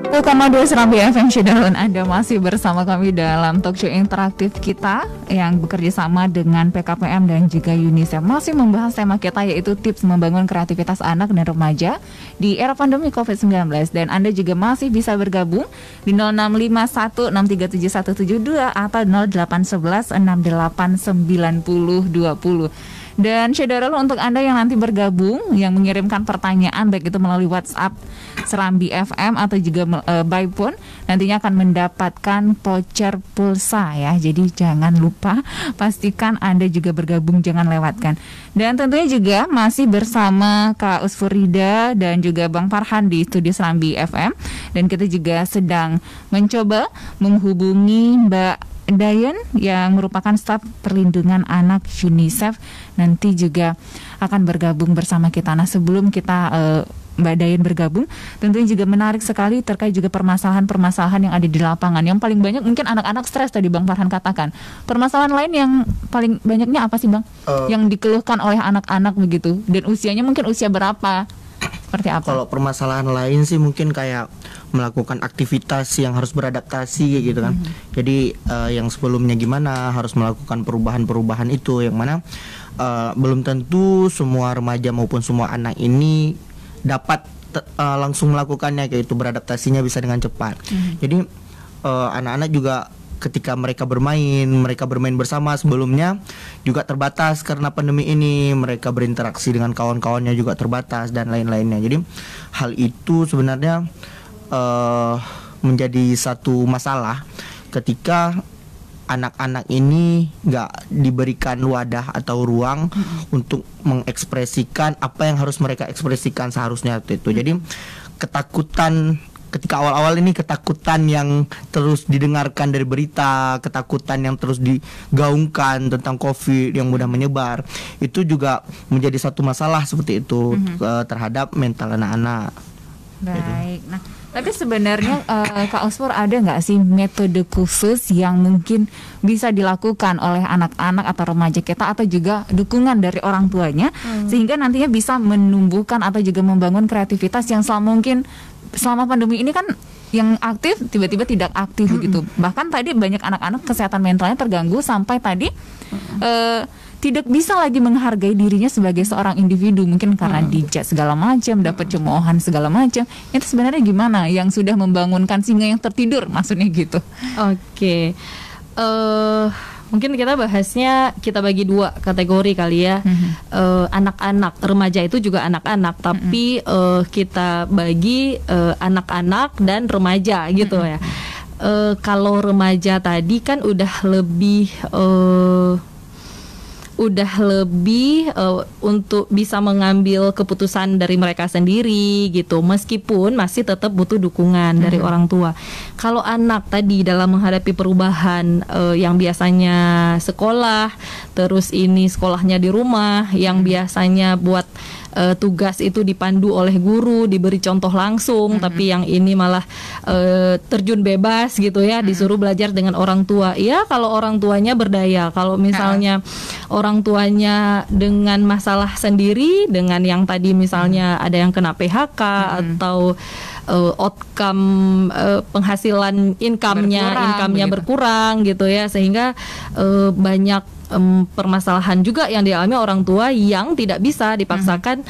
1,2 Serambi FM Syederun, Anda masih bersama kami dalam talk show interaktif kita yang bekerja sama dengan PKPM dan juga UNICEF. Masih membahas tema kita yaitu tips membangun kreativitas anak dan remaja di era pandemi COVID-19. Dan Anda juga masih bisa bergabung di 0651637172 atau 0811689020. Dan Syederul, untuk Anda yang nanti bergabung, yang mengirimkan pertanyaan baik itu melalui WhatsApp Serambi FM atau juga by phone, nantinya akan mendapatkan voucher pulsa ya. Jadi jangan lupa, pastikan Anda juga bergabung, jangan lewatkan. Dan tentunya juga masih bersama Kak Usfurida dan juga Bang Farhan di studio Serambi FM. Dan kita juga sedang mencoba menghubungi Mbak Dayan yang merupakan staf perlindungan anak UNICEF, nanti juga akan bergabung bersama kita. Nah, sebelum kita Mbak Dayan bergabung, tentunya juga menarik sekali terkait juga permasalahan-permasalahan yang ada di lapangan. Yang paling banyak mungkin anak-anak stres, tadi Bang Farhan katakan. Permasalahan lain yang paling banyaknya apa sih Bang? Yang dikeluhkan oleh anak-anak begitu, dan usianya mungkin usia berapa? Seperti apa? Kalau permasalahan lain sih mungkin kayak melakukan aktivitas yang harus beradaptasi gitu kan. Jadi yang sebelumnya gimana harus melakukan perubahan-perubahan itu, yang mana belum tentu semua remaja maupun semua anak ini dapat langsung melakukannya, kayak itu beradaptasinya bisa dengan cepat. Jadi anak-anak juga ketika mereka bermain bersama sebelumnya juga terbatas karena pandemi ini, mereka berinteraksi dengan kawan-kawannya juga terbatas dan lain-lainnya. Jadi hal itu sebenarnya menjadi satu masalah ketika anak-anak ini nggak diberikan wadah atau ruang untuk mengekspresikan apa yang harus mereka ekspresikan seharusnya itu. Jadi ketakutan ketika awal-awal ini, ketakutan yang terus didengarkan dari berita, ketakutan yang terus digaungkan tentang COVID yang mudah menyebar, itu juga menjadi satu masalah seperti itu terhadap mental anak-anak. Baik, nah tapi sebenarnya Kak Usfur, ada nggak sih metode khusus yang mungkin bisa dilakukan oleh anak-anak atau remaja kita, atau juga dukungan dari orang tuanya sehingga nantinya bisa menumbuhkan atau juga membangun kreativitas yang selama pandemi ini kan yang aktif tiba-tiba tidak aktif begitu. Bahkan tadi banyak anak-anak kesehatan mentalnya terganggu sampai tadi tidak bisa lagi menghargai dirinya sebagai seorang individu, mungkin karena dijudge segala macam, dapat cemoohan segala macam. Itu sebenarnya gimana yang sudah membangunkan singa yang tertidur, maksudnya gitu? Oke. Mungkin kita bahasnya, kita bagi dua kategori kali ya. Anak-anak, remaja itu juga anak-anak, tapi kita bagi anak-anak dan remaja gitu ya. Kalau remaja tadi kan udah lebih untuk bisa mengambil keputusan dari mereka sendiri gitu, meskipun masih tetap butuh dukungan dari orang tua. Kalau anak tadi dalam menghadapi perubahan yang biasanya sekolah, terus ini sekolahnya di rumah, yang biasanya buat tugas itu dipandu oleh guru, diberi contoh langsung, tapi yang ini malah terjun bebas gitu ya, disuruh belajar dengan orang tua. Iya, kalau orang tuanya berdaya. Kalau misalnya orang tuanya dengan masalah sendiri, dengan yang tadi misalnya ada yang kena PHK atau outcome penghasilan income-nya berkurang gitu ya, sehingga banyak permasalahan juga yang dialami orang tua yang tidak bisa dipaksakan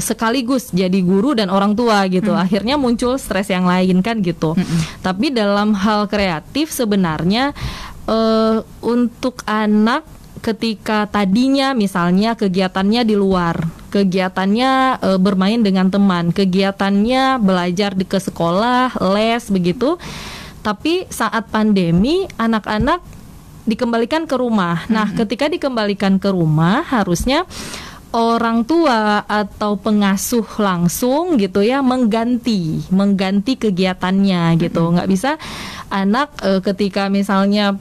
sekaligus jadi guru dan orang tua gitu. Akhirnya muncul stres yang lain kan gitu. Tapi dalam hal kreatif sebenarnya untuk anak ketika tadinya misalnya kegiatannya di luar, kegiatannya bermain dengan teman, kegiatannya belajar ke sekolah, les begitu. Tapi saat pandemi anak-anak dikembalikan ke rumah. Nah, ketika dikembalikan ke rumah, harusnya orang tua atau pengasuh langsung gitu ya mengganti kegiatannya gitu. Nggak bisa anak ketika misalnya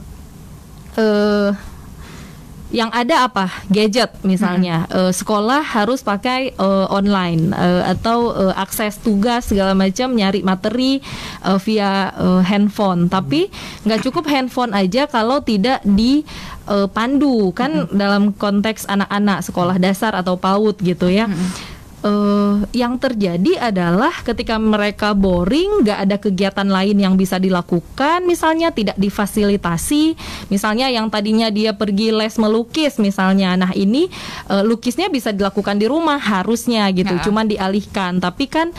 yang ada apa gadget misalnya, sekolah harus pakai online atau akses tugas segala macam, nyari materi via handphone. Tapi nggak cukup handphone aja kalau tidak dipandu kan dalam konteks anak-anak sekolah dasar atau PAUD gitu ya. yang terjadi adalah ketika mereka boring, nggak ada kegiatan lain yang bisa dilakukan, misalnya tidak difasilitasi, misalnya yang tadinya dia pergi les melukis misalnya, nah ini lukisnya bisa dilakukan di rumah harusnya gitu, cuman dialihkan, tapi kan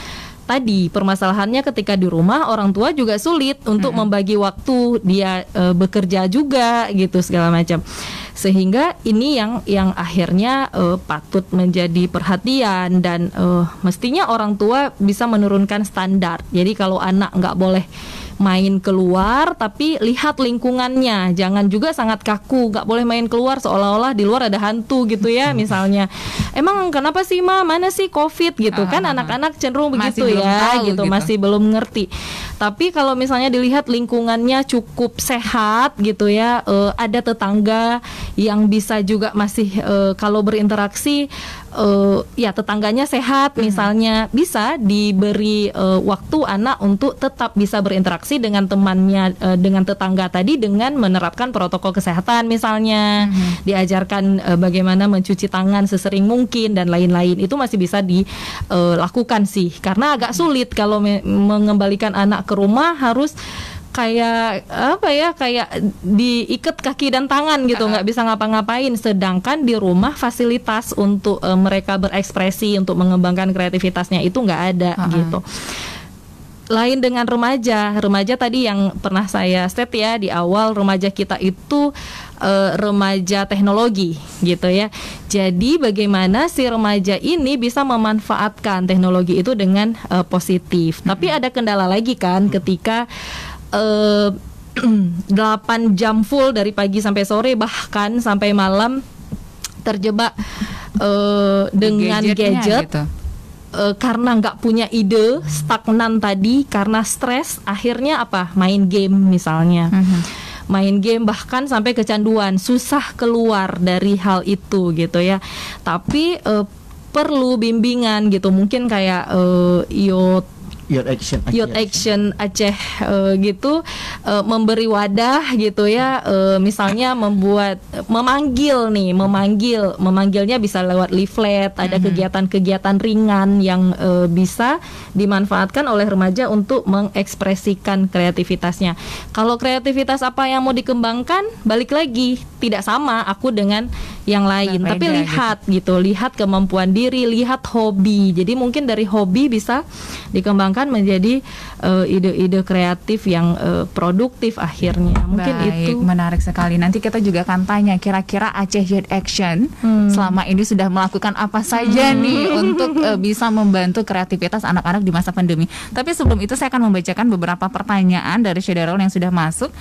tadi permasalahannya ketika di rumah orang tua juga sulit untuk membagi waktu, dia bekerja juga gitu segala macam, sehingga ini yang akhirnya patut menjadi perhatian dan mestinya orang tua bisa menurunkan standar. Jadi kalau anak nggak boleh main keluar, tapi lihat lingkungannya, jangan juga sangat kaku, nggak boleh main keluar seolah-olah di luar ada hantu gitu ya misalnya. Emang kenapa sih Ma, mana sih COVID gitu kan, anak-anak cenderung begitu ya gitu, masih belum ngerti. Tapi kalau misalnya dilihat lingkungannya cukup sehat gitu ya, ada tetangga yang bisa juga masih kalau berinteraksi ya tetangganya sehat misalnya, bisa diberi waktu anak untuk tetap bisa berinteraksi dengan temannya, dengan tetangga tadi, dengan menerapkan protokol kesehatan misalnya, diajarkan bagaimana mencuci tangan sesering mungkin dan lain-lain, itu masih bisa dilakukan sih, karena agak sulit kalau mengembalikan anak ke rumah harus kayak apa ya, kayak diikat kaki dan tangan gitu, nggak bisa ngapa-ngapain, sedangkan di rumah fasilitas untuk mereka berekspresi, untuk mengembangkan kreativitasnya itu nggak ada gitu. Lain dengan remaja tadi yang pernah saya state ya di awal, remaja kita itu remaja teknologi gitu ya. Jadi bagaimana si remaja ini bisa memanfaatkan teknologi itu dengan positif. Tapi ada kendala lagi kan ketika 8 jam full dari pagi sampai sore, bahkan sampai malam terjebak dengan gadget gitu. Karena nggak punya ide, stagnan tadi, karena stres, akhirnya apa? Main game misalnya. Main game bahkan sampai kecanduan, susah keluar dari hal itu gitu ya. Tapi perlu bimbingan gitu, mungkin kayak Youth Action Aceh gitu, memberi wadah gitu ya, misalnya memanggilnya bisa lewat leaflet, ada kegiatan-kegiatan ringan yang bisa dimanfaatkan oleh remaja untuk mengekspresikan kreativitasnya. Kalau kreativitas apa yang mau dikembangkan, balik lagi tidak sama aku dengan yang lain, tapi lihat gitu, lihat kemampuan diri, lihat hobi. Jadi mungkin dari hobi bisa dikembangkan menjadi ide-ide kreatif yang produktif akhirnya. Mungkin itu menarik sekali. Nanti kita juga akan tanya kira-kira Aceh Youth Action selama ini sudah melakukan apa saja nih untuk bisa membantu kreativitas anak-anak di masa pandemi. Tapi sebelum itu saya akan membacakan beberapa pertanyaan dari Syederul yang sudah masuk.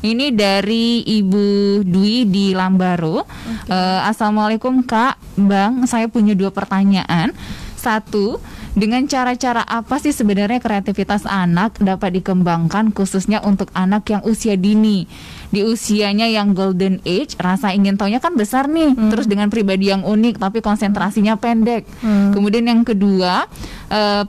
Ini dari Ibu Dwi di Lambaro. Assalamualaikum Kak, Bang, saya punya 2 pertanyaan. 1, dengan cara-cara apa sih sebenarnya kreativitas anak dapat dikembangkan khususnya untuk anak yang usia dini? Di usianya yang golden age, rasa ingin taunya kan besar nih, terus dengan pribadi yang unik tapi konsentrasinya pendek. Kemudian yang kedua,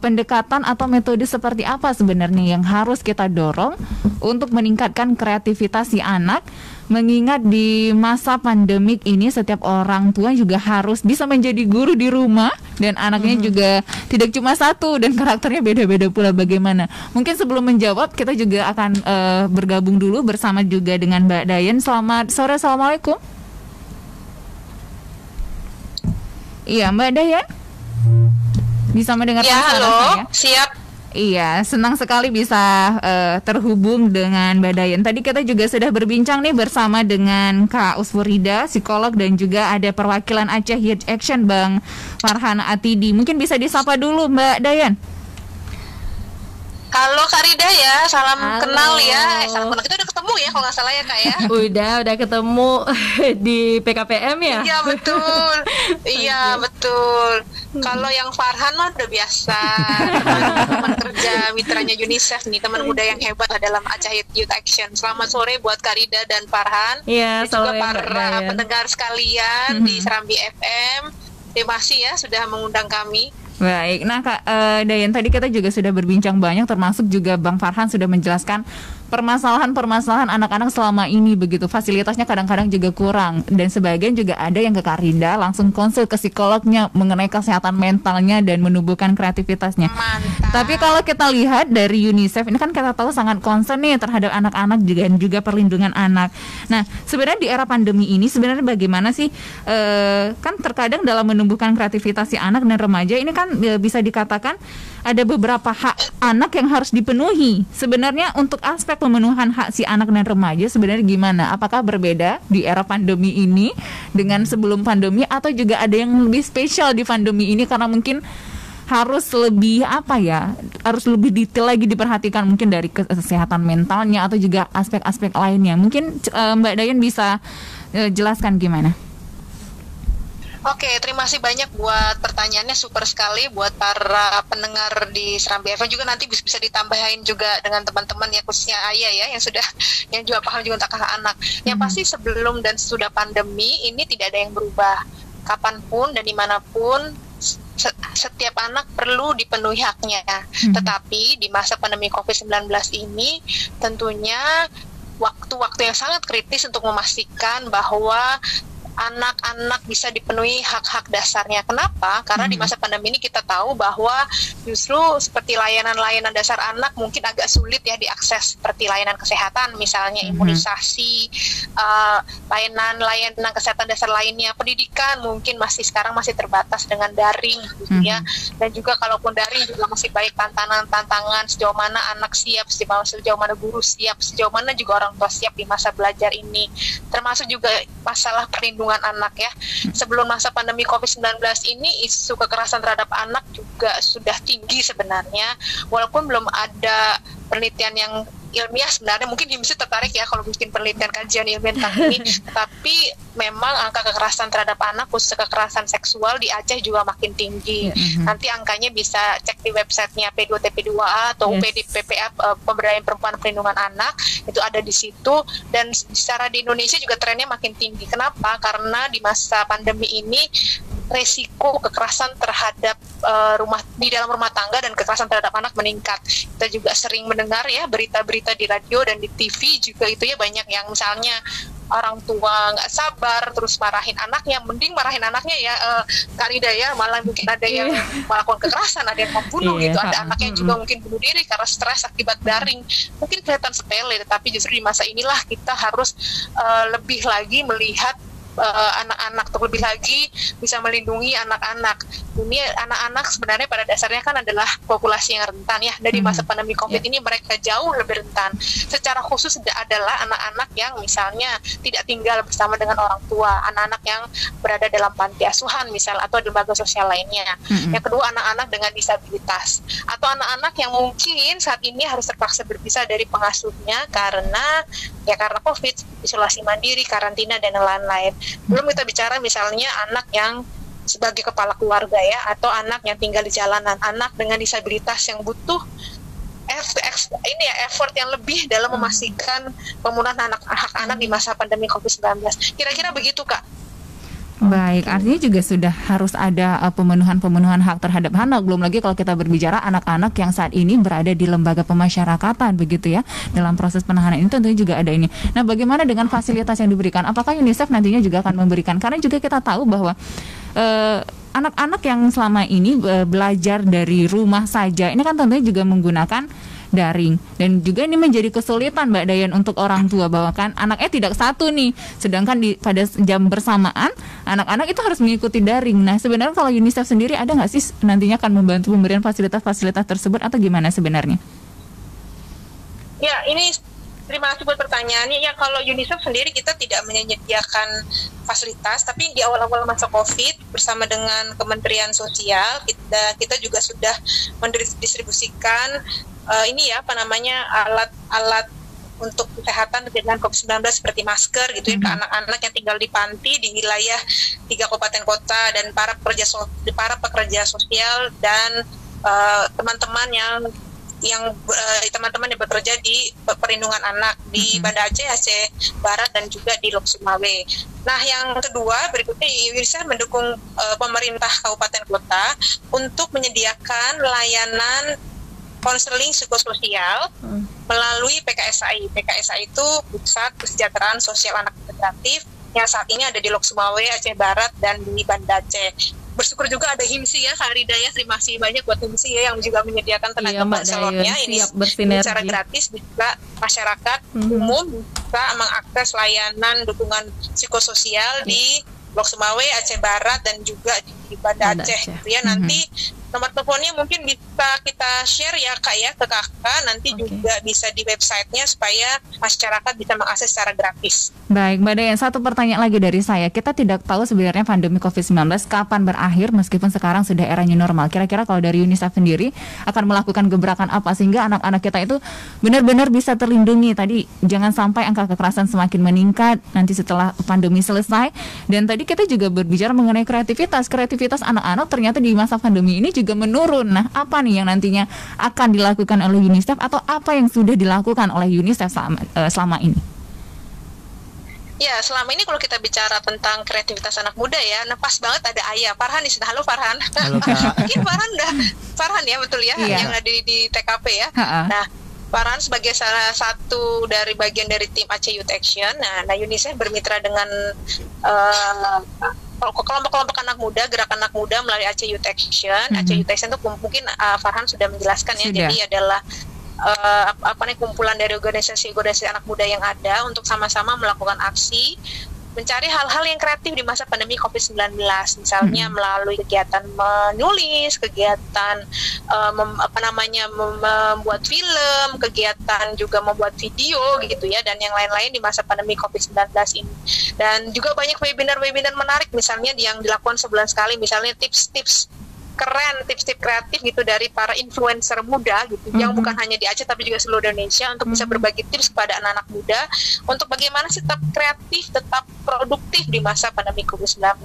pendekatan atau metode seperti apa sebenarnya yang harus kita dorong untuk meningkatkan kreativitas si anak? Mengingat di masa pandemik ini setiap orang tua juga harus bisa menjadi guru di rumah, dan anaknya juga tidak cuma satu dan karakternya beda-beda pula bagaimana. Mungkin sebelum menjawab kita juga akan bergabung dulu bersama juga dengan Mbak Dayan. Selamat sore, Assalamualaikum. Iya Mbak Dayan, bisa mendengar ya? Halo, saya? Siap. Iya, senang sekali bisa terhubung dengan Mbak Dayan. Tadi kita juga sudah berbincang nih bersama dengan Kak Usfurida, psikolog, dan juga ada perwakilan Aceh Youth Action Bang Farhan Atidi. Mungkin bisa disapa dulu Mbak Dayan. Halo Kak Rida ya, salam kenal ya. Salam kenal, kita udah ketemu ya kalau nggak salah ya Kak ya. Udah ketemu di PKPM ya. Iya betul, iya betul. Kalau yang Farhan mah udah biasa, teman kerja mitranya UNICEF nih, teman muda yang hebat dalam Aceh Youth Action. Selamat sore buat Kak Rida dan Farhan. Iya, dan juga para pendengar sekalian di Serambi FM. Terima kasih ya sudah mengundang kami. Baik, nah Kak Dayan, tadi kita juga sudah berbincang banyak, termasuk juga Bang Farhan sudah menjelaskan permasalahan-permasalahan anak-anak selama ini begitu. Fasilitasnya kadang-kadang juga kurang, dan sebagian juga ada yang ke Karinda langsung konsul ke psikolognya mengenai kesehatan mentalnya dan menumbuhkan kreativitasnya. Mantap. Tapi kalau kita lihat dari UNICEF ini kan kita tahu sangat concern nih terhadap anak-anak juga, dan juga perlindungan anak. Nah, sebenarnya di era pandemi ini sebenarnya bagaimana sih kan terkadang dalam menumbuhkan kreativitas si anak dan remaja ini kan bisa dikatakan ada beberapa hak anak yang harus dipenuhi. Sebenarnya untuk aspek pemenuhan hak si anak dan remaja sebenarnya gimana? Apakah berbeda di era pandemi ini dengan sebelum pandemi, atau juga ada yang lebih spesial di pandemi ini karena mungkin harus lebih harus lebih detail lagi diperhatikan mungkin dari kesehatan mentalnya atau juga aspek-aspek lainnya. Mungkin Mbak Dayan bisa jelaskan gimana? Oke, terima kasih banyak buat pertanyaannya, super sekali buat para pendengar di Serambi FM, juga nanti bisa ditambahin juga dengan teman-teman ya, khususnya Ayah ya yang juga paham juga tentang hak anak. Yang pasti sebelum dan sesudah pandemi ini tidak ada yang berubah. Kapanpun dan dimanapun setiap anak perlu dipenuhi haknya. Tetapi di masa pandemi COVID-19 ini tentunya waktu-waktu yang sangat kritis untuk memastikan bahwa anak-anak bisa dipenuhi hak-hak dasarnya. Kenapa? Karena di masa pandemi ini kita tahu bahwa justru seperti layanan-layanan dasar anak mungkin agak sulit ya diakses, seperti layanan kesehatan misalnya, imunisasi, layanan kesehatan dasar lainnya, pendidikan mungkin sekarang masih terbatas dengan daring gitu ya. Dan juga kalaupun daring juga masih banyak tantangan sejauh mana anak siap, sejauh mana guru siap, sejauh mana juga orang tua siap di masa belajar ini. Termasuk juga masalah perlindungan anak ya. Sebelum masa pandemi COVID-19 ini isu kekerasan terhadap anak juga sudah tinggi sebenarnya, walaupun belum ada penelitian yang ilmiah sebenarnya. Mungkin bisa tertarik ya kalau bikin penelitian kajian ilmiah tentang ini, tapi memang angka kekerasan terhadap anak, khusus kekerasan seksual di Aceh juga makin tinggi. Nanti angkanya bisa cek di websitenya P2TP2A atau UPDPPA, Pemberdayaan Perempuan Perlindungan Anak, itu ada di situ. Dan secara di Indonesia juga trennya makin tinggi. Kenapa? Karena di masa pandemi ini resiko kekerasan terhadap di dalam rumah tangga dan kekerasan terhadap anak meningkat. Kita juga sering mendengar ya berita-berita di radio dan di TV juga itu ya, banyak yang misalnya orang tua nggak sabar terus marahin anaknya, mending marahin anaknya ya Kak Rida ya, malah mungkin ada yang melakukan kekerasan, ada yang membunuh gitu, ada anaknya juga mungkin bunuh diri karena stres akibat daring. Mungkin kelihatan sepele, tetapi justru di masa inilah kita harus lebih lagi melihat anak-anak, terlebih lagi bisa melindungi anak-anak. Ini anak-anak sebenarnya pada dasarnya kan adalah populasi yang rentan ya. Dari masa pandemi COVID ini mereka jauh lebih rentan. Secara khusus adalah anak-anak yang misalnya tidak tinggal bersama dengan orang tua, anak-anak yang berada dalam panti asuhan misalnya atau di lembaga sosial lainnya. Yang kedua, anak-anak dengan disabilitas atau anak-anak yang mungkin saat ini harus terpaksa berpisah dari pengasuhnya karena COVID, isolasi mandiri, karantina dan lain-lain. Belum kita bicara misalnya anak yang sebagai kepala keluarga ya, atau anak yang tinggal di jalanan, anak dengan disabilitas yang butuh effort yang lebih dalam memastikan pemenuhan hak anak di masa pandemi COVID-19. Kira-kira begitu Kak. Baik, artinya juga sudah harus ada pemenuhan hak terhadap anak. Belum lagi kalau kita berbicara anak-anak yang saat ini berada di lembaga pemasyarakatan begitu ya. Dalam proses penahanan ini tentunya juga ada ini. Nah, bagaimana dengan fasilitas yang diberikan? Apakah UNICEF nantinya juga akan memberikan? Karena juga kita tahu bahwa anak-anak yang selama ini belajar dari rumah saja, ini kan tentunya juga menggunakan daring, dan juga ini menjadi kesulitan Mbak Dayan untuk orang tua, bahwa kan anaknya tidak satu nih, sedangkan pada jam bersamaan anak-anak itu harus mengikuti daring. Nah, sebenarnya kalau UNICEF sendiri ada nggak sih nantinya akan membantu pemberian fasilitas-fasilitas tersebut atau gimana sebenarnya? Ya, ini terima kasih buat pertanyaannya. Ya, kalau UNICEF sendiri kita tidak menyediakan fasilitas, tapi di awal-awal masa COVID bersama dengan Kementerian Sosial kita juga sudah mendistribusikan alat-alat untuk kesehatan dengan COVID-19 seperti masker gitu ya, ke anak-anak yang tinggal di panti di wilayah 3 kabupaten kota, dan para pekerja sosial dan teman-teman yang yang teman-teman yang bekerja di perlindungan anak di Banda Aceh Barat dan juga di Lok Sumawe. Nah, yang kedua berikutnya UNICEF mendukung pemerintah kabupaten kota untuk menyediakan layanan konseling psikososial melalui PKSAI. PKSAI itu Pusat Kesejahteraan Sosial Anak Integratif yang saat ini ada di Lok Sumawe, Aceh Barat, dan di Banda Aceh. Bersyukur juga ada HIMSI ya, Kak Ridaya, terima kasih banyak buat HIMSI ya yang juga menyediakan tenaga konselornya ini secara gratis, juga masyarakat umum bisa mengakses layanan dukungan psikososial di Lok Sumawe, Aceh Barat, dan juga di Banda Aceh gitu ya. Nanti nomor teleponnya mungkin bisa kita share ya Kak ya ke Kakak, nanti juga bisa di websitenya supaya masyarakat bisa mengakses secara gratis. Baik, Mbak Dayan, satu pertanyaan lagi dari saya. Kita tidak tahu sebenarnya pandemi COVID-19 kapan berakhir meskipun sekarang sudah era new normal. Kira-kira kalau dari UNICEF sendiri akan melakukan gebrakan apa sehingga anak-anak kita itu benar-benar bisa terlindungi? Tadi jangan sampai angka kekerasan semakin meningkat nanti setelah pandemi selesai. Dan tadi kita juga berbicara mengenai kreativitas anak-anak ternyata di masa pandemi ini juga menurun. Nah, apa nih yang nantinya akan dilakukan oleh UNICEF atau apa yang sudah dilakukan oleh UNICEF selama ini? Ya, selama ini kalau kita bicara tentang kreativitas anak muda ya, nah pas banget ada Ayah Farhan di sini. Halo Farhan. Halo Kak. Mungkin Farhan ya, betul ya, yang ada di TKP ya. Nah, Farhan sebagai salah satu dari bagian dari tim Aceh Youth Action. Nah, UNICEF bermitra dengan kelompok-kelompok anak muda, gerakan anak muda melalui Aceh Youth Action. Aceh Youth Action itu mungkin Farhan sudah menjelaskan ya. Jadi adalah kumpulan dari organisasi anak muda yang ada untuk sama-sama melakukan aksi mencari hal-hal yang kreatif di masa pandemi COVID-19, misalnya melalui kegiatan menulis, kegiatan membuat film, kegiatan juga membuat video gitu ya, dan yang lain-lain di masa pandemi COVID-19 ini. Dan juga banyak webinar-webinar menarik misalnya yang dilakukan sebulan sekali, misalnya tips-tips keren, tips-tips kreatif gitu dari para influencer muda gitu, yang bukan hanya di Aceh tapi juga seluruh Indonesia, untuk bisa berbagi tips kepada anak-anak muda untuk bagaimana sih tetap kreatif, tetap produktif di masa pandemi COVID-19.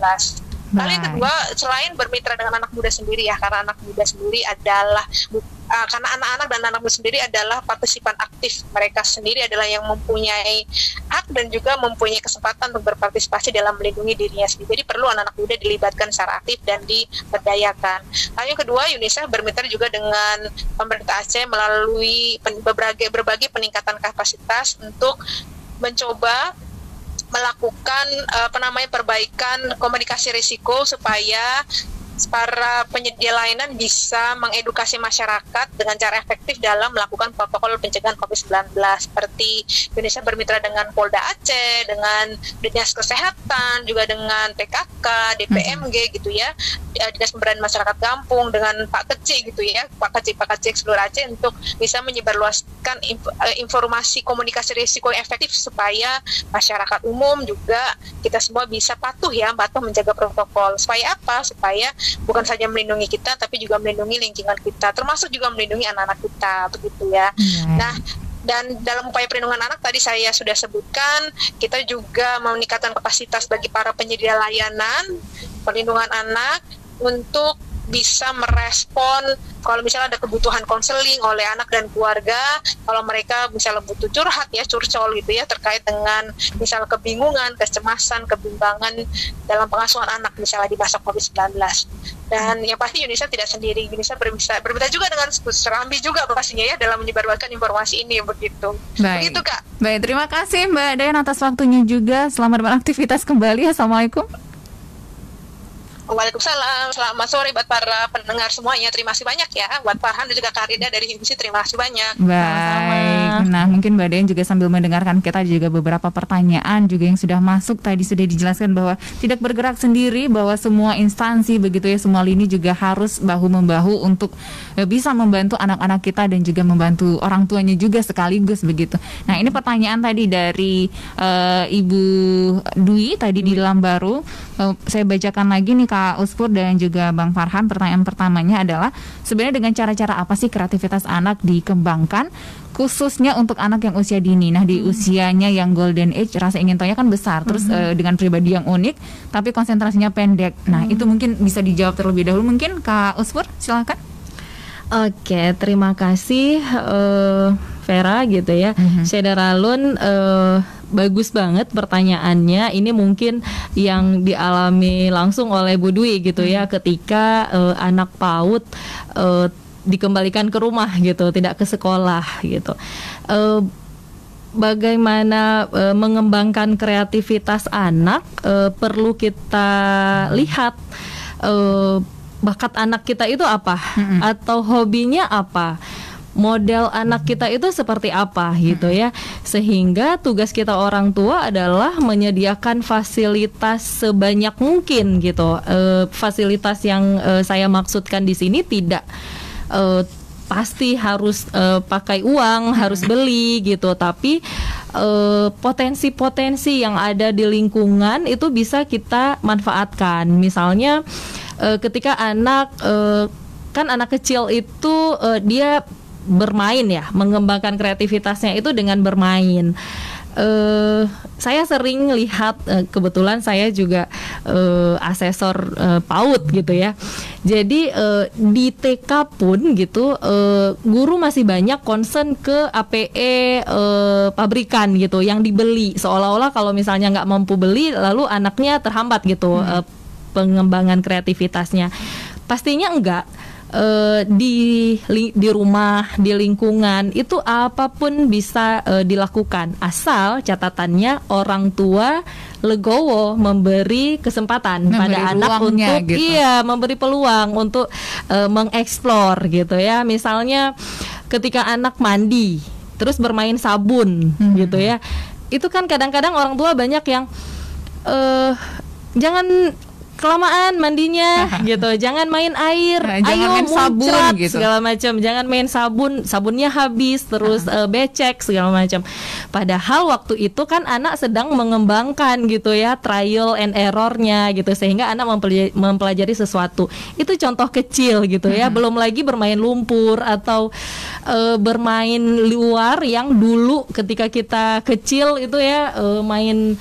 Lalu yang kedua, selain bermitra dengan anak muda sendiri ya, karena anak muda sendiri adalah karena anak-anak dan anak muda sendiri adalah partisipan aktif, mereka sendiri adalah yang mempunyai hak dan juga mempunyai kesempatan untuk berpartisipasi dalam melindungi dirinya sendiri. Jadi perlu anak-anak muda dilibatkan secara aktif dan diberdayakan. Lalu yang kedua, UNICEF bermitra juga dengan pemerintah Aceh melalui berbagai peningkatan kapasitas untuk mencoba melakukan perbaikan komunikasi risiko supaya para penyedia layanan bisa mengedukasi masyarakat dengan cara efektif dalam melakukan protokol pencegahan COVID-19, seperti UNICEF bermitra dengan Polda Aceh, dengan Dinas Kesehatan, juga dengan PKK, DPMG gitu ya, Dinas Pemberdayaan Masyarakat Kampung, dengan Pak Kecik gitu ya, Pak Kecik seluruh Aceh, untuk bisa menyebarluaskan informasi komunikasi risiko yang efektif supaya masyarakat umum juga kita semua bisa patuh menjaga protokol. Supaya apa? Supaya bukan saja melindungi kita tapi juga melindungi lingkungan kita, termasuk juga melindungi anak-anak kita, begitu ya. Nah, dan dalam upaya perlindungan anak tadi saya sudah sebutkan, kita juga meningkatkan kapasitas bagi para penyedia layanan perlindungan anak untuk bisa merespon kalau misalnya ada kebutuhan konseling oleh anak dan keluarga, kalau mereka misalnya butuh curcol gitu ya, terkait dengan misalnya kebingungan, kecemasan, kebimbangan dalam pengasuhan anak misalnya di masa COVID-19. Dan yang pasti UNICEF tidak sendiri, UNICEF berbeda juga dengan Serambi juga pastinya ya dalam menyebarluaskan informasi ini, begitu. Begitu Kak. Baik, terima kasih Mbak Dayan atas waktunya juga. Selamat beraktivitas kembali. Assalamualaikum. Waalaikumsalam, selamat sore buat para pendengar semuanya. Terima kasih banyak ya buat Farhan dan juga Kak Rida dari HIMSI. Terima kasih banyak. Baik, nah mungkin Mbak Dayan juga sambil mendengarkan kita juga beberapa pertanyaan juga yang sudah masuk. Tadi sudah dijelaskan bahwa tidak bergerak sendiri, bahwa semua instansi begitu ya, semua lini juga harus bahu-membahu untuk bisa membantu anak-anak kita dan juga membantu orang tuanya juga sekaligus begitu. Nah ini pertanyaan tadi dari Ibu Dwi tadi di Lambaru. Saya bacakan lagi nih Kak Uspur dan juga Bang Farhan. Pertanyaan pertamanya adalah sebenarnya dengan cara-cara apa sih kreativitas anak dikembangkan khususnya untuk anak yang usia dini. Nah di usianya yang golden age, rasa ingin tahunya kan besar, terus dengan pribadi yang unik tapi konsentrasinya pendek. Nah itu mungkin bisa dijawab terlebih dahulu, mungkin Kak Uspur silakan. Oke, terima kasih Vera gitu ya. Syederalun, bagus banget pertanyaannya. Ini mungkin yang dialami langsung oleh Bu Dwi gitu ya, ketika anak PAUD dikembalikan ke rumah gitu, tidak ke sekolah gitu. Bagaimana mengembangkan kreativitas anak, perlu kita lihat bakat anak kita itu apa, atau hobinya apa, model anak kita itu seperti apa gitu ya. Sehingga tugas kita orang tua adalah menyediakan fasilitas sebanyak mungkin gitu. Fasilitas yang saya maksudkan di sini tidak pasti harus pakai uang, harus beli gitu, tapi potensi-potensi yang ada di lingkungan itu bisa kita manfaatkan. Misalnya ketika anak kan anak kecil itu dia bermain ya, mengembangkan kreativitasnya itu dengan bermain. Saya sering lihat, kebetulan saya juga asesor PAUD gitu ya. Jadi di TK pun gitu, guru masih banyak concern ke APE pabrikan gitu yang dibeli, seolah-olah kalau misalnya nggak mampu beli lalu anaknya terhambat gitu pengembangan kreativitasnya. Pastinya enggak. Di rumah, di lingkungan itu apapun bisa dilakukan, asal catatannya orang tua legowo memberi kesempatan pada anak untuk gitu. Memberi peluang untuk mengeksplor gitu ya. Misalnya ketika anak mandi terus bermain sabun gitu ya, itu kan kadang-kadang orang tua banyak yang jangan kelamaan mandinya gitu, jangan main air, jangan main sabun gitu, segala macam, jangan main sabun, sabunnya habis, terus becek segala macam. Padahal waktu itu kan anak sedang mengembangkan gitu ya, trial and errornya gitu, sehingga anak mempelajari sesuatu. Itu contoh kecil gitu ya, belum lagi bermain lumpur atau bermain luar yang dulu ketika kita kecil itu ya, main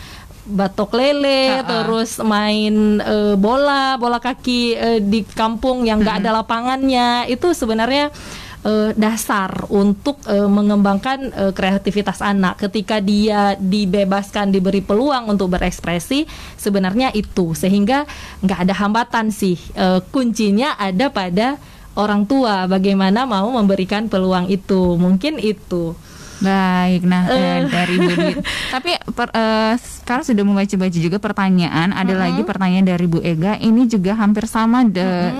batok lele, terus main bola kaki di kampung yang nggak ada lapangannya. Itu sebenarnya dasar untuk mengembangkan kreativitas anak. Ketika dia dibebaskan, diberi peluang untuk berekspresi, sebenarnya itu, sehingga nggak ada hambatan sih. Kuncinya ada pada orang tua, bagaimana mau memberikan peluang itu. Mungkin itu. Baik, nah dari Bu Dwi. Tapi sekarang sudah membaca-baca juga pertanyaan. Ada lagi pertanyaan dari Bu Ega. Ini juga hampir sama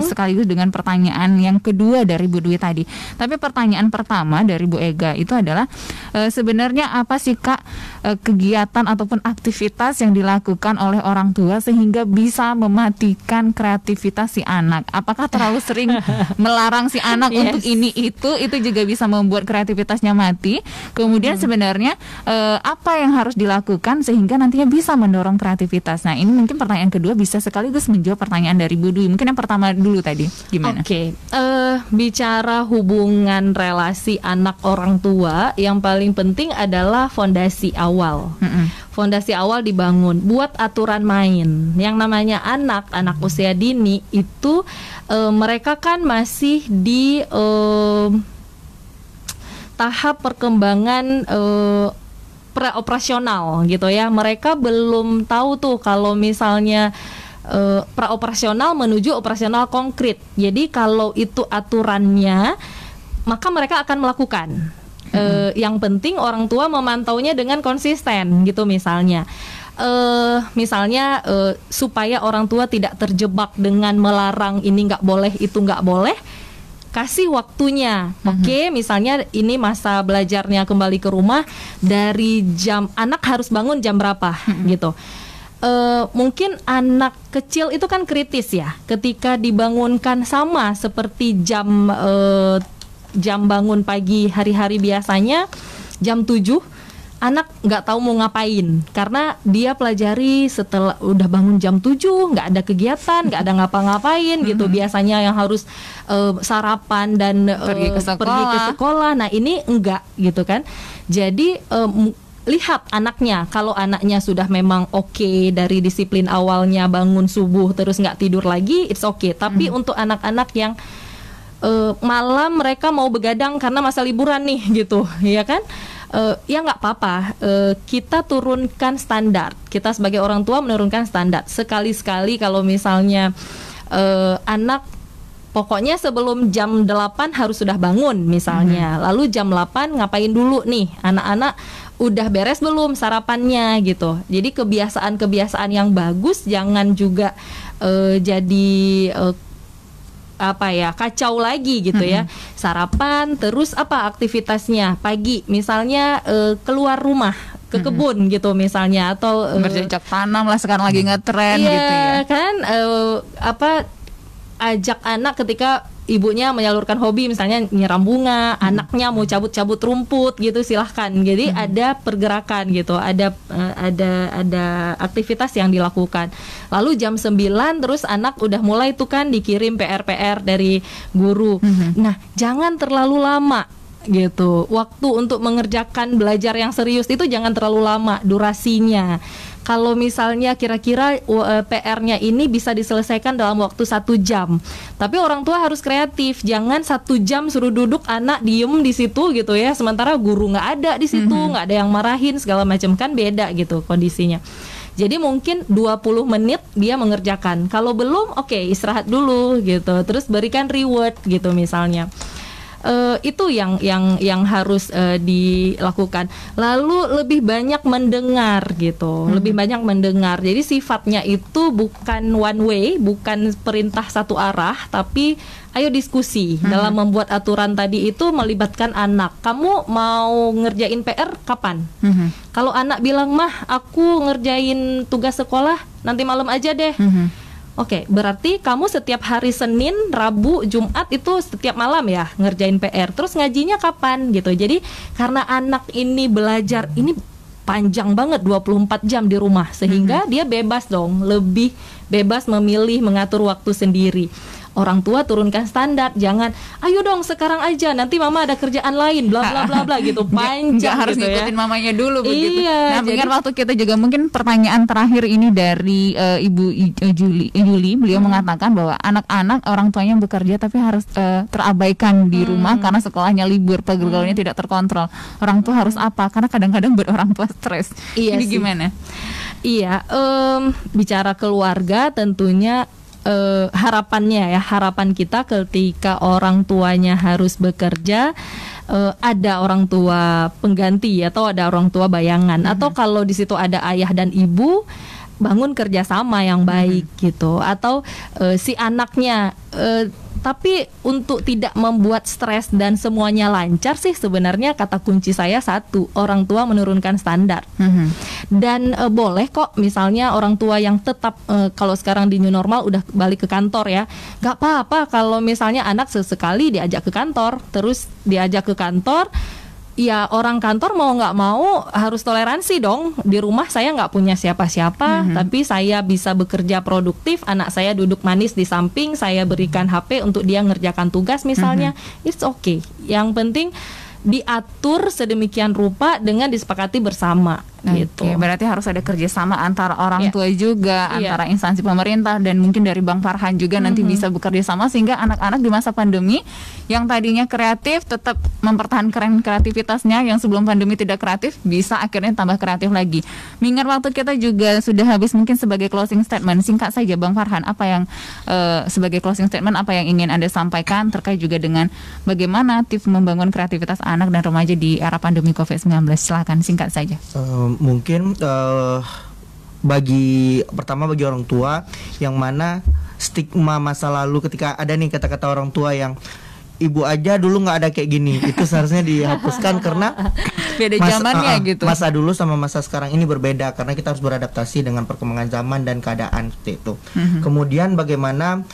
sekaligus dengan pertanyaan yang kedua dari Bu Dwi tadi. Tapi pertanyaan pertama dari Bu Ega itu adalah sebenarnya apa sih Kak kegiatan ataupun aktivitas yang dilakukan oleh orang tua sehingga bisa mematikan kreativitas si anak? Apakah terlalu sering melarang si anak untuk ini itu juga bisa membuat kreativitasnya mati? Kemudian sebenarnya apa yang harus dilakukan sehingga nantinya bisa mendorong kreativitas? Nah, ini mungkin pertanyaan kedua bisa sekaligus menjawab pertanyaan dari Bu Dwi. Mungkin yang pertama dulu tadi, gimana? Oke. Bicara hubungan relasi anak orang tua, yang paling penting adalah fondasi awal. Fondasi awal dibangun, buat aturan main. Yang namanya anak usia dini itu mereka kan masih di tahap perkembangan praoperasional gitu ya. Mereka belum tahu tuh kalau misalnya praoperasional menuju operasional konkret. Jadi kalau itu aturannya, maka mereka akan melakukan. Yang penting orang tua memantaunya dengan konsisten gitu misalnya. Misalnya supaya orang tua tidak terjebak dengan melarang ini nggak boleh, itu nggak boleh. Kasih waktunya, oke, misalnya ini masa belajarnya kembali ke rumah, dari jam anak harus bangun jam berapa gitu. Mungkin anak kecil itu kan kritis ya, ketika dibangunkan sama seperti jam bangun pagi hari-hari biasanya jam 7, anak nggak tahu mau ngapain karena dia pelajari setelah udah bangun jam 7, nggak ada kegiatan, nggak ada ngapa-ngapain gitu. Biasanya yang harus sarapan dan pergi ke sekolah. Nah ini enggak gitu kan. Jadi lihat anaknya, kalau anaknya sudah memang oke dari disiplin awalnya bangun subuh terus nggak tidur lagi, it's okay. Tapi untuk anak-anak yang malam mereka mau begadang karena masa liburan nih gitu, ya kan? Ya nggak apa-apa, kita turunkan standar. Kita sebagai orang tua menurunkan standar. Sekali-sekali kalau misalnya anak pokoknya sebelum jam 8 harus sudah bangun misalnya. Lalu jam 8 ngapain dulu nih? Anak-anak udah beres belum sarapannya gitu. Jadi kebiasaan-kebiasaan yang bagus jangan juga jadi kacau lagi gitu ya. Sarapan, terus apa aktivitasnya pagi misalnya keluar rumah ke kebun gitu misalnya, atau bercocok tanam lah sekarang lagi ngetren iya, gitu ya kan ajak anak ketika ibunya menyalurkan hobi misalnya nyiram bunga, anaknya mau cabut-cabut rumput gitu, silahkan. Jadi ada pergerakan gitu, ada aktivitas yang dilakukan. Lalu jam 9 terus anak udah mulai tuh kan dikirim PR dari guru. Nah, jangan terlalu lama gitu. Waktu untuk mengerjakan belajar yang serius itu jangan terlalu lama durasinya. Kalau misalnya kira-kira PR-nya ini bisa diselesaikan dalam waktu 1 jam, tapi orang tua harus kreatif. Jangan 1 jam suruh duduk anak diem di situ gitu ya, sementara guru nggak ada di situ, nggak ada yang marahin segala macam, kan beda gitu kondisinya. Jadi mungkin 20 menit dia mengerjakan. Kalau belum, oke, istirahat dulu gitu. Terus berikan reward gitu misalnya. Itu yang harus dilakukan. Lalu lebih banyak mendengar gitu, lebih banyak mendengar. Jadi sifatnya itu bukan one way, bukan perintah satu arah, tapi ayo diskusi. Dalam membuat aturan tadi itu melibatkan anak. Kamu mau ngerjain PR kapan? Kalau anak bilang, mah aku ngerjain tugas sekolah nanti malam aja deh. Oke, berarti kamu setiap hari Senin, Rabu, Jumat itu setiap malam ya ngerjain PR. Terus ngajinya kapan gitu. Jadi karena anak ini belajar ini panjang banget 24 jam di rumah, sehingga dia bebas dong, lebih bebas memilih mengatur waktu sendiri. Orang tua turunkan standar, jangan ayo dong sekarang aja, nanti mama ada kerjaan lain bla bla bla bla gitu, panjang. Nggak harus gitu ngikutin mamanya dulu begitu. Iya, Nah, mungkin waktu kita juga mungkin pertanyaan terakhir ini dari Ibu Juli, beliau mengatakan bahwa anak-anak orang tuanya yang bekerja tapi harus terabaikan di rumah karena sekolahnya libur, pergaulannya tidak terkontrol. Orang tua harus apa? Karena kadang-kadang buat orang tua stres. Iya Ini sih. gimana? Iya, bicara keluarga tentunya harapan kita ketika orang tuanya harus bekerja, ada orang tua pengganti atau ada orang tua bayangan, atau kalau di situ ada ayah dan ibu, bangun kerjasama yang baik gitu, atau si anaknya tapi untuk tidak membuat stres dan semuanya lancar sih sebenarnya kata kunci saya satu, orang tua menurunkan standar. Dan boleh kok misalnya orang tua yang tetap kalau sekarang di new normal udah balik ke kantor ya, gak apa-apa kalau misalnya anak sesekali diajak ke kantor, terus diajak ke kantor. Ya orang kantor mau nggak mau harus toleransi dong. Di rumah saya nggak punya siapa-siapa, tapi saya bisa bekerja produktif. Anak saya duduk manis di samping, saya berikan HP untuk dia ngerjakan tugas misalnya. It's okay. Yang penting diatur sedemikian rupa dengan disepakati bersama. Gitu. Oke, berarti harus ada kerjasama antara orang tua juga, antara instansi pemerintah, dan mungkin dari Bang Farhan juga nanti bisa bekerja sama, sehingga anak-anak di masa pandemi yang tadinya kreatif tetap mempertahankan kreativitasnya, yang sebelum pandemi tidak kreatif bisa akhirnya tambah kreatif lagi. Mengingat waktu kita juga sudah habis, mungkin sebagai closing statement singkat saja Bang Farhan, apa yang sebagai closing statement apa yang ingin Anda sampaikan terkait juga dengan bagaimana tips membangun kreativitas anak dan remaja di era pandemi COVID-19. Silakan singkat saja. Mungkin bagi orang tua yang mana stigma masa lalu, ketika ada nih kata-kata orang tua yang ibu aja dulu nggak ada kayak gini, itu seharusnya dihapuskan karena beda zamannya gitu. Masa dulu sama masa sekarang ini berbeda karena kita harus beradaptasi dengan perkembangan zaman dan keadaan seperti itu. Kemudian bagaimana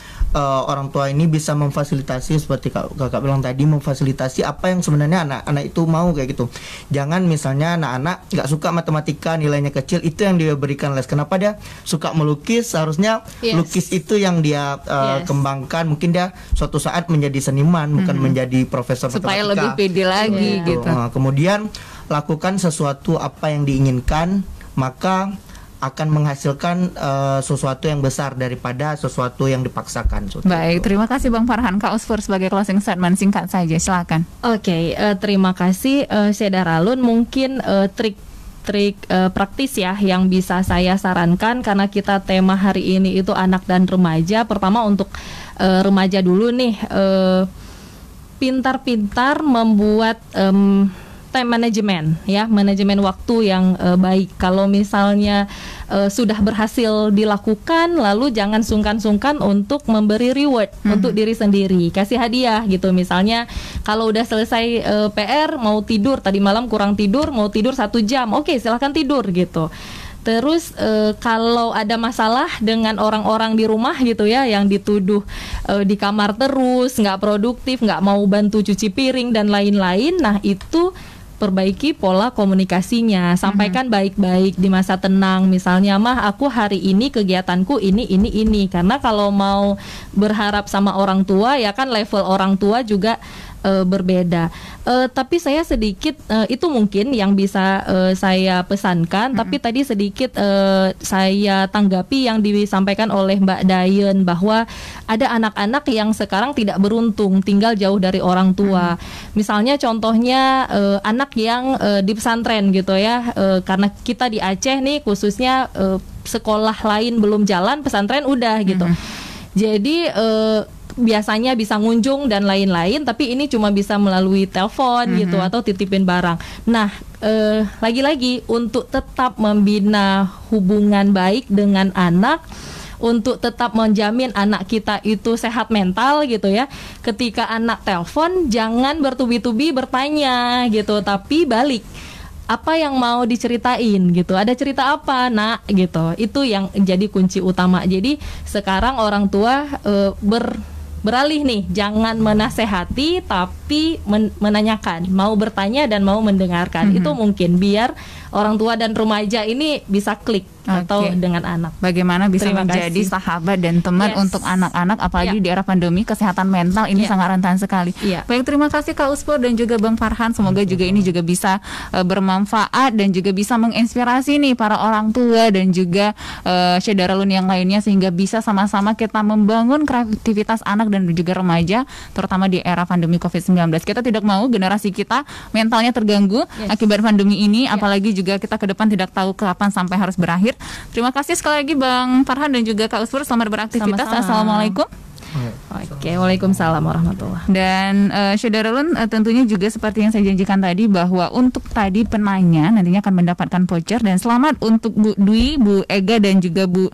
orang tua ini bisa memfasilitasi seperti kakak bilang tadi, memfasilitasi apa yang sebenarnya anak-anak itu mau kayak gitu. Jangan misalnya anak-anak nggak suka matematika, nilainya kecil, itu yang dia berikan les. Kenapa dia suka melukis? Seharusnya lukis itu yang dia kembangkan. Mungkin dia suatu saat menjadi seniman, bukan menjadi profesor supaya matematika. lebih pede lagi gitu. Kemudian lakukan sesuatu apa yang diinginkan, maka akan menghasilkan sesuatu yang besar daripada sesuatu yang dipaksakan. Baik, terima kasih Bang Farhan. Kak Usfur sebagai closing statement singkat saja, silakan. Oke, terima kasih Syedaralun. Mungkin trik praktis ya yang bisa saya sarankan, karena kita tema hari ini itu anak dan remaja. Pertama untuk remaja dulu nih, pintar-pintar membuat time management ya, manajemen waktu yang baik. Kalau misalnya sudah berhasil dilakukan, lalu jangan sungkan-sungkan untuk memberi reward untuk diri sendiri, kasih hadiah gitu. Misalnya kalau udah selesai PR, mau tidur, tadi malam kurang tidur, mau tidur 1 jam, oke, silahkan tidur gitu. Terus kalau ada masalah dengan orang-orang di rumah gitu ya, yang dituduh di kamar terus, nggak produktif, nggak mau bantu cuci piring dan lain-lain, nah itu perbaiki pola komunikasinya, sampaikan baik-baik di masa tenang. Misalnya, mah aku hari ini kegiatanku ini. Karena kalau mau berharap sama orang tua ya kan level orang tua juga berbeda. Tapi saya sedikit itu mungkin yang bisa saya pesankan. Tapi tadi sedikit saya tanggapi yang disampaikan oleh Mbak Dayen, bahwa ada anak-anak yang sekarang tidak beruntung tinggal jauh dari orang tua. Misalnya contohnya anak yang di pesantren gitu ya, karena kita di Aceh nih khususnya sekolah lain belum jalan, pesantren udah gitu. Jadi biasanya bisa ngunjung dan lain-lain, tapi ini cuma bisa melalui telepon gitu atau titipin barang. Nah, lagi-lagi untuk tetap membina hubungan baik dengan anak, untuk tetap menjamin anak kita itu sehat mental gitu ya. Ketika anak telepon, jangan bertubi-tubi bertanya gitu, tapi balik. Apa yang mau diceritain gitu, ada cerita apa nak gitu, itu yang jadi kunci utama. Jadi sekarang orang tua beralih nih, jangan menasehati tapi menanyakan, mau bertanya dan mau mendengarkan. Itu mungkin biar orang tua dan remaja ini bisa klik atau dengan anak. Bagaimana bisa menjadi sahabat dan teman untuk anak-anak, apalagi di era pandemi, kesehatan mental ini sangat rentan sekali. Baik, terima kasih Kak Usfur dan juga Bang Farhan. Semoga juga ini juga bisa bermanfaat dan juga bisa menginspirasi nih para orang tua dan juga Syedaralun yang lainnya, sehingga bisa sama-sama kita membangun kreativitas anak dan juga remaja, terutama di era pandemi COVID-19. Kita tidak mau generasi kita mentalnya terganggu akibat pandemi ini, apalagi juga kita ke depan tidak tahu kapan sampai harus berakhir. Terima kasih sekali lagi Bang Farhan dan juga Kak Usfur, selamat beraktivitas. Sama-sama. Assalamualaikum. Oke, waalaikumsalam warahmatullahi. Dan Syedaralun tentunya juga seperti yang saya janjikan tadi, bahwa untuk tadi penanya nantinya akan mendapatkan voucher. Dan selamat untuk Bu Dwi, Bu Ega dan juga Bu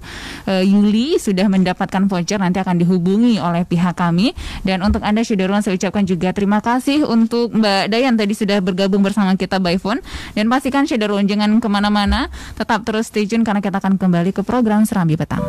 Yuli sudah mendapatkan voucher, nanti akan dihubungi oleh pihak kami. Dan untuk Anda Syedaralun, saya ucapkan juga terima kasih untuk Mbak Dayan tadi sudah bergabung bersama kita by phone. Dan pastikan Syedaralun jangan kemana-mana, tetap terus stay tune karena kita akan kembali ke program Serambi Petang.